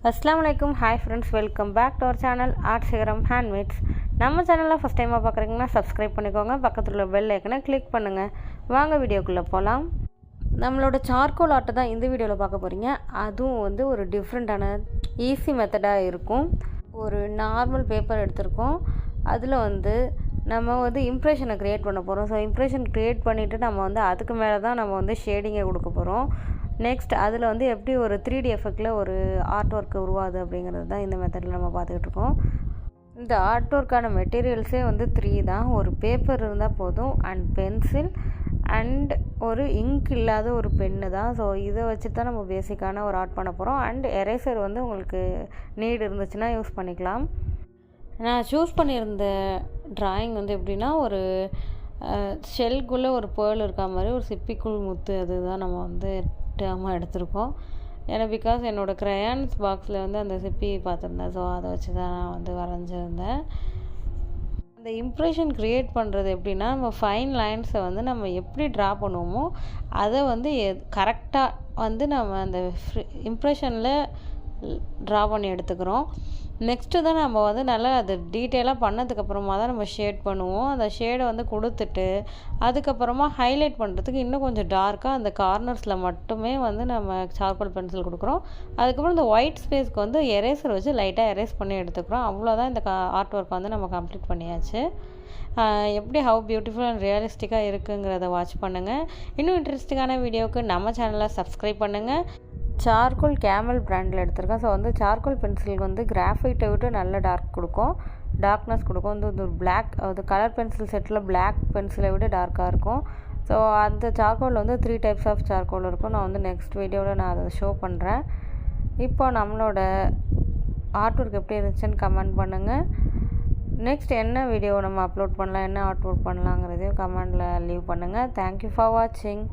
Assalamualaikum, hi friends, welcome back to our channel Art Sigaram Handmades. நம்ம சேனலை first டைமாக பார்க்குறீங்கன்னா சப்ஸ்கிரைப் பண்ணிக்கோங்க, பக்கத்தில் உள்ள பெல் ஐக்கனை கிளிக் பண்ணுங்கள். வாங்க வீடியோக்குள்ளே போகலாம். நம்மளோட சார்கோல் ஆர்ட்டை தான் இந்த வீடியோவில் பார்க்க போகிறீங்க. அதுவும் ஒரு டிஃப்ரெண்ட்டான ஈஸி மெத்தடாக இருக்கும். ஒரு நார்மல் பேப்பர் எடுத்திருக்கோம், அதில் நம்ம இம்ப்ரெஷனை க்ரியேட் பண்ண போகிறோம். ஸோ இம்ப்ரெஷன் க்ரியேட் பண்ணிவிட்டு நம்ம அதுக்கு மேலே தான் நம்ம ஷேடிங்கை கொடுக்க போகிறோம். நெக்ஸ்ட் அதில் எப்படி ஒரு 3D எஃபெக்டில் ஒரு ஆர்ட் ஒர்க்கு உருவாது அப்படிங்கிறது தான் இந்த மெத்தடில் நம்ம பார்த்துக்கிட்டு இருக்கோம். இந்த ஆர்ட் ஒர்க்கான மெட்டீரியல்ஸே 3 தான். ஒரு பேப்பர் இருந்தால் போதும், அண்ட் பென்சில் அண்ட் ஒரு இங்க் இல்லாத ஒரு பென்னு தான். ஸோ இதை வச்சு தான் நம்ம பேசிக்கான ஒரு ஆர்ட் பண்ண போகிறோம். அண்ட் எரேசர் உங்களுக்கு நீடு இருந்துச்சுன்னா யூஸ் பண்ணிக்கலாம். நான் சூஸ் பண்ணியிருந்த ட்ராயிங் எப்படின்னா, ஒரு ஷெல்குள்ளே ஒரு பேர்ல் இருக்கா மாதிரி ஒரு சிப்பிக்குள் முத்து, அதுதான் நம்ம டேர்மாக எடுத்திருக்கோம். ஏன்னா பிகாஸ் என்னோடய க்ரையான்ஸ் பாக்ஸில் அந்த சிப்பி பார்த்துருந்தேன். ஸோ அதை வச்சு தான் நான் வரைஞ்சிருந்தேன். அந்த இம்ப்ரெஷன் க்ரியேட் பண்ணுறது எப்படின்னா, நம்ம ஃபைன் லைன்ஸை நம்ம எப்படி ட்ரா பண்ணுவோமோ அதை கரெக்டாக நம்ம அந்த இம்ப்ரெஷனில் ட்ரா பண்ணி எடுத்துக்கிறோம். நெக்ஸ்ட்டு தான் நம்ம நல்லா அது டீட்டெயிலாக பண்ணதுக்கப்புறமா தான் நம்ம ஷேட் பண்ணுவோம். அந்த ஷேடை கொடுத்துட்டு அதுக்கப்புறமா ஹைலைட் பண்ணுறதுக்கு இன்னும் கொஞ்சம் டார்க்காக அந்த கார்னர்ஸில் மட்டுமே நம்ம சார்கோல் பென்சில் கொடுக்குறோம். அதுக்கப்புறம் இந்த ஒயிட் ஸ்பேஸ்க்கு எரேசர் வச்சு லைட்டாக எரேஸ் பண்ணி எடுத்துக்கிறோம். அவ்வளோதான். இந்த ஆர்ட் ஒர்க் நம்ம கம்ப்ளீட் பண்ணியாச்சு. எப்படி ஹவு பியூட்டிஃபுல் அண்ட் ரியலிஸ்டிக்காக இருக்குங்கிறத வாட்ச் பண்ணுங்கள். இன்னும் இன்ட்ரெஸ்டிங்கான வீடியோவுக்கு நம்ம சேனலை சப்ஸ்கிரைப் பண்ணுங்கள். சார்கோல் கேமல் பிராண்டில் எடுத்திருக்கேன். ஸோ சார்கோல் பென்சிலுக்கு கிராஃபைட்டை விட்டு நல்ல டார்க்னஸ் கொடுக்கும். ஒரு பிளாக் கலர் பென்சில் செட்டில் பிளாக் பென்சிலை விட டார்க்காக இருக்கும். ஸோ அந்த சார்கோல் 3 டைப்ஸ் ஆஃப் சார்கோல் இருக்கும். நான் நெக்ஸ்ட் வீடியோவில் நான் அதை ஷோ பண்ணுறேன். இப்போ நம்மளோட ஆர்ட் ஒர்க் எப்படி இருந்துச்சுன்னு கமெண்ட் பண்ணுங்கள். நெக்ஸ்ட் என்ன வீடியோ நம்ம அப்லோட் பண்ணலாம், என்ன ஆர்ட் ஒர்க் பண்ணலாங்கிறதையும் கமெண்டில் லீவ் பண்ணுங்கள். தேங்க்யூ ஃபார் வாட்சிங்.